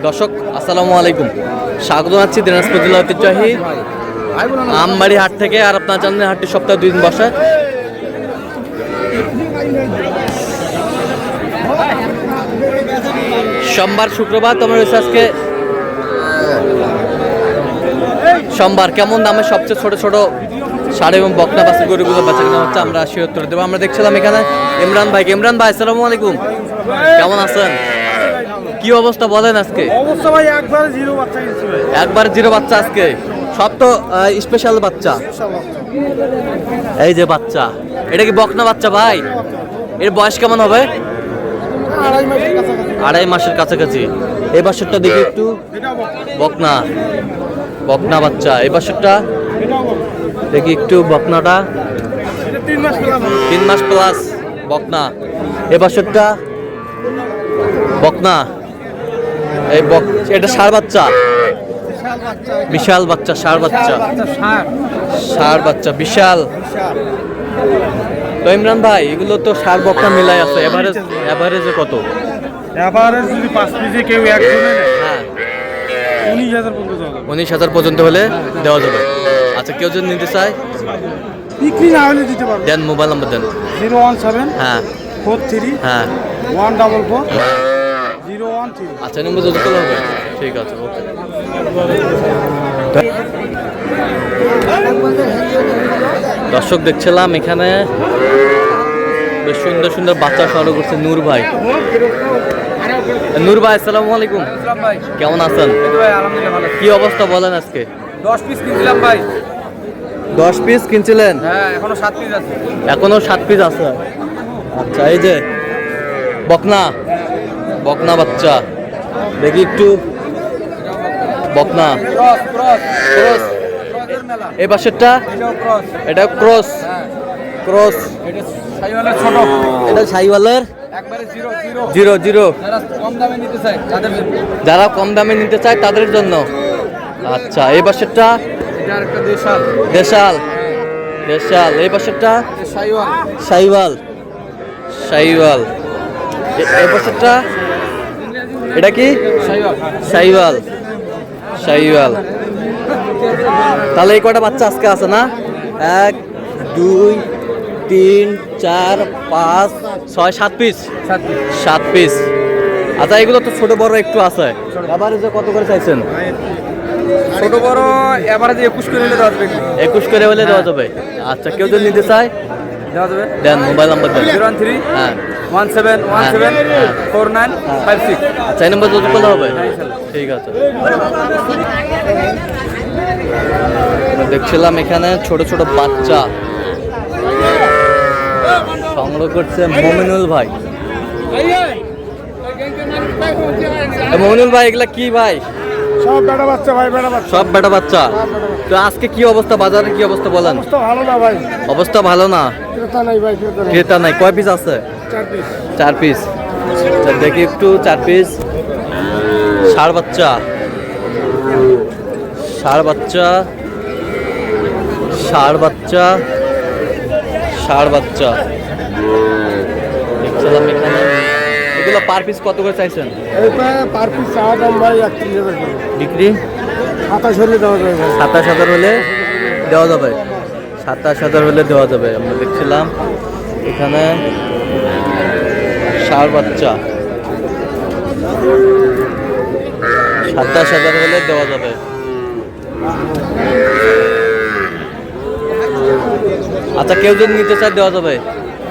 দর্শক আসসালামু আলাইকুম, স্বাগত জানাচ্ছি দিনাজপুর জেলা ঐতিহ্যবাহী আমবাড়ি হাট থেকে। আর আপনার জানেন হাটটি সপ্তাহে 2 দিন বসে। সোমবার শুক্রবার তোমার রয়েছে আজকে সোমবার। কেমন দামে সবচেয়ে ছোট ছোট ষাঁড় এবং বকনা বাছুর গরুগুলো বেচা কেনা হচ্ছে আমরা সেই উত্তর দেবো। আমরা দেখছিলাম এখানে ইমরান ভাই। ইমরান ভাই আসসালামু আলাইকুম, কেমন আছেন? কি অবস্থা বলেন আজকে? অবস্থা ভাই একবারে জিরো বাচ্চা কিনছি ভাই। একবার জিরো বাচ্চা আজকে, সব তো স্পেশাল বাচ্চা। এই যে বাচ্চা, এটা কি বকনা বাচ্চা ভাই? এর বয়স কেমন হবে? 2.5 মাসের কাছাকাছি। এই বাছুরটা দেখি একটু, বকনা বকনা বাচ্চা। এই বাছুরটা দেখি একটু, বকনাটা 3 মাস প্লাস বকনা। এই বাছুরটা বকনা। এই এটা ষাঁড় বাচ্চা, বিশাল বাচ্চা, ষাঁড় বাচ্চা, ষাঁড় বাচ্চা বিশাল। তো ইমরান ভাই, এগুলো তো ষাঁড় বকনা মিলাই আছে। এভারেজে কত? এভারেজ যদি 5 পিসে কেউ একজনে নেয়, হ্যাঁ 19,000 পর্যন্ত হলে দেওয়া যাবে। আচ্ছা, কেউ যদি নিতে চায় বিক্রি না হলে দিতে পারবো। দেন, মোবাইল নাম্বার দেন। 017 হ্যাঁ 43 হ্যাঁ 144 013। আচ্ছা, নম্বর যদি করলে হবে। ঠিক আছে, ওকে। দর্শক দেখছিলাম এখানে বেশ সুন্দর সুন্দর বাচ্চা সংগ্রহ করছে নূর ভাই। নূর ভাই আসসালামু আলাইকুম, কেমন আছেন? কি অবস্থা বলেন আজকে? 10 পিস কিনছিলাম ভাই। 10 পিস কিনছিলেন? হ্যাঁ, এখনো 7 পিস আছে। এখনো 7 পিস আছে। আচ্ছা, এই যে বকনা বকনা বাচ্চা দেখি একটু, বকনা ক্রস ক্রস ক্রস। এই পাশেরটা এটা ক্রস, ক্রস। এটা সাইওয়ালের ছোট, এটা সাইওয়ালের একবারে 0-0। যারা কম দামে নিতে চায় তাদের জন্য। যারা কম দামে নিতে চায় তাদের জন্য। আচ্ছা, এই পাশেরটা এটা আরেকটা দেশাল। দেশাল, দেশাল। এই পাশেরটা সাইওয়াল। সাইওয়াল, সাইওয়াল। এই পাশেরটা এটা কি? সাইওয়াল। সাইওয়াল, সাইওয়াল। তাহলে এই কয়টা বাচ্চা আজকে আছে না? 1 2 3 4 5 6 7 পিস। 7 পিস। আচ্ছা, এগুলো তো ছোট বড় একটু আছে। এভারেজে কত করে চাইছেন? ছোট বড় এভারেজে 21 করে নিলে দেওয়া যাবে। 21 করে হলে দেওয়া যাবে। আচ্ছা, কেউ যদি নিতে চায় দেওয়া যাবে। দেন, মোবাইল নাম্বার দেন। 013 হ্যাঁ 1717 4956। আচ্ছা, এই নম্বর যদি বলা হবে। ঠিক আছে। দেখছিলাম এখানে ছোট ছোট বাচ্চা সংগ্রহ করছে মমিনুল ভাই। মমিনুল ভাই, এগুলা কি ভাই? সব বেটা বাচ্চা ভাই, বেটা বাচ্চা। সব বেটা বাচ্চা। তো আজকে কি অবস্থা, বাজারে কি অবস্থা বলেন? অবস্থা ভালো না ভাই, অবস্থা ভালো না। ক্রেতা নাই ভাই, ক্রেতা নাই। ক্রেতা নাই। কয় পিস আছে? 4 পিস। 4 পিস। দেখি একটু, 4 পিস। ষাঁড় বাচ্চা, ষাঁড় বাচ্চা, ষাঁড় বাচ্চা, ষাঁড় বাচ্চা। দেখছিলাম এখানে এগুলো পার পিস কত করে চাইছেন? এইটা পার পিস চাওয়া দাম ভাই 31,000 করে। বিক্রি 27 হলে দেওয়া যাবে। 27,000 হলে দেওয়া যাবে। 27,000 হলে দেওয়া যাবে। আমরা দেখছিলাম এখানে ষাঁড় বাচ্চা 27,000 হলে দেওয়া যাবে। আচ্ছা, কেউ যদি নিতে চায় দেওয়া যাবে।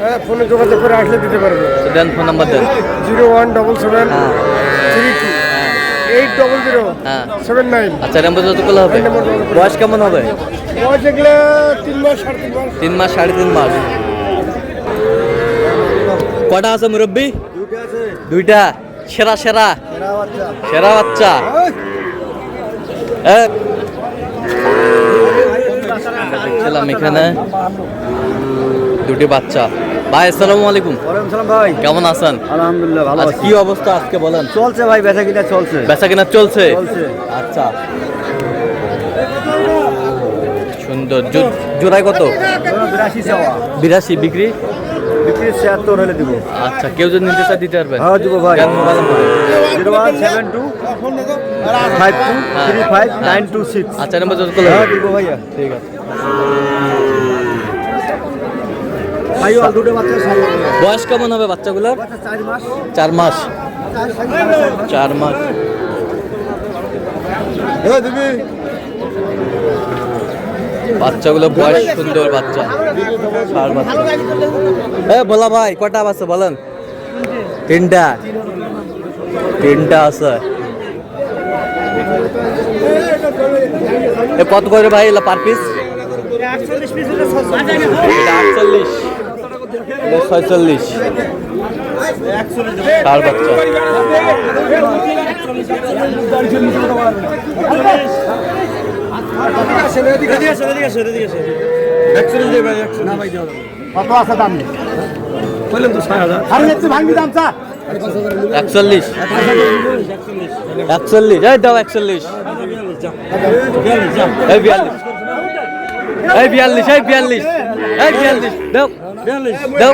হ্যাঁ, ফোনে যোগাযোগ করে আসলে দিতে পারবে। তো দেন, ফোন নাম্বার দেন। 0177 হ্যাঁ 32 800 হ্যাঁ 79। আচ্ছা, নাম্বার যত করলে হবে। বয়স কেমন হবে? বয়স এগুলো 3 মাস 3.5 মাস। 3 মাস 3.5 মাস। কটা আছে মুরব্বি? দুইটা। সেরা সেরা সেরা বাচ্চা। দেখছিলাম এখানে দুটি বাচ্চা। ভাই আসসালামু আলাইকুম, ভাই কেমন আছেন? আলহামদুলিল্লাহ ভালো আচ্ছা, কি অবস্থা আজকে বলেন? চলছে ভাই, বেচা কিনা চলছে। বেচা কিনা চলছে। চলছে। আচ্ছা, সুন্দর। জোড়ায় কত? 82 চাওয়া। 82 বিক্রি বিক্রি 76 হলে দিব। আচ্ছা, কেউ যদি নিতে চায় দিতে পারবেন? হ্যাঁ দিব ভাই। দেন মোবাইল নাম্বার। 0172 52 35 926। আচ্ছা, নাম্বার যোগাযোগ করলে হ্যাঁ দিব ভাইয়া। ঠিক আছে। ভাই আর দুটো বাচ্চা সাইজ। বয়স কেমন হবে বাচ্চাগুলোর? 4 মাস। 4 মাস। 4 মাস। দিবি। বাচ্চাগুলো বয়স সুন্দর বাচ্চা, ষাঁড় বাচ্চা। বলা ভাই কটা আছে বলেন? তিনটা আছে। কত করে ভাই এলা পার পিস? 48 পিস। 46 ষাঁড় বাচ্চা। কত আছে দাম? বললেন তো 6000। আরে একটু ভাঙবি দাম চা। 41। এই দাও 41। এই 42। এই 42 দাও। দাও।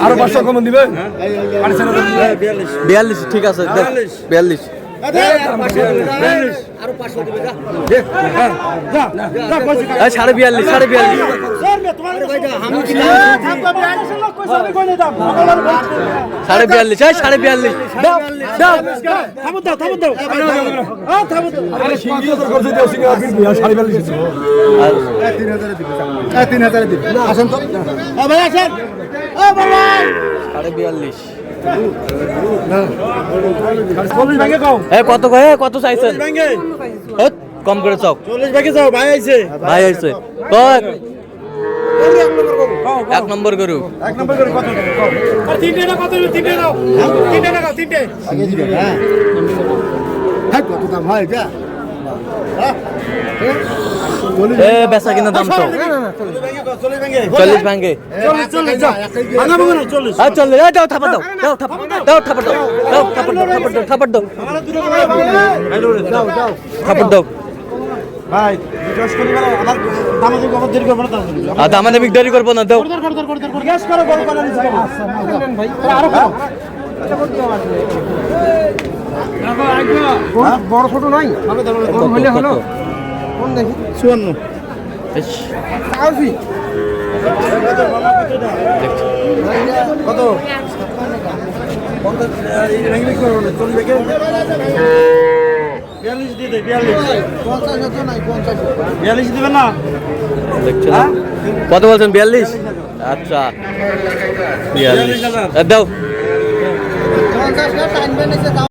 আরো 500 কম দিবেন? 42 ঠিক আছে, দাও 42। সাড়ে 42। সাড়ে 42। দাও দাও। আসেন তো। সাড়ে 42। কত কত চাইছেন? কম করে চাও। 40 ভাগে যাও ভাই আইছে। ভাই আইছে এক নম্বর গরু। 1 নম্বর করে কত? আর তিনটে না কত? তিনটে দাও। তিনটে না দাও, তিনটে। আগে দিবে হ্যাঁ। হ্যাঁ কত দাম হয় এটা? বেচা কিনা দাম তো 40 ভাঙে। 40 দাও। দাও থাপড় দাও। দাও থাপড় দাও। দাও থাপড় দাও। দাও থাপড় দাও। থাপড় দাও। থাপড় দাও। ভাই জিজ্ঞেস করি বলো আমার দামাদামি কত দেরি করব না তো? দামাদামি দেরি করবো না, দাও। জিজ্ঞেস করো বড় কালার হিসেবে। ভাই আরো কত? বড় ছোট নাই? কম হইলে হলো। কোন দেখি? 54। আউজি। কত? 50 এই রেঙ্গি করব না, 40 টাকা। 42 দিয়ে দে, 42। 50 হতো নাই, 50। 42 দিবেন না? দেখছেন কত বলছেন? 42। আচ্ছা 42 দাও। 50 টাকা টাইম বেনেছে।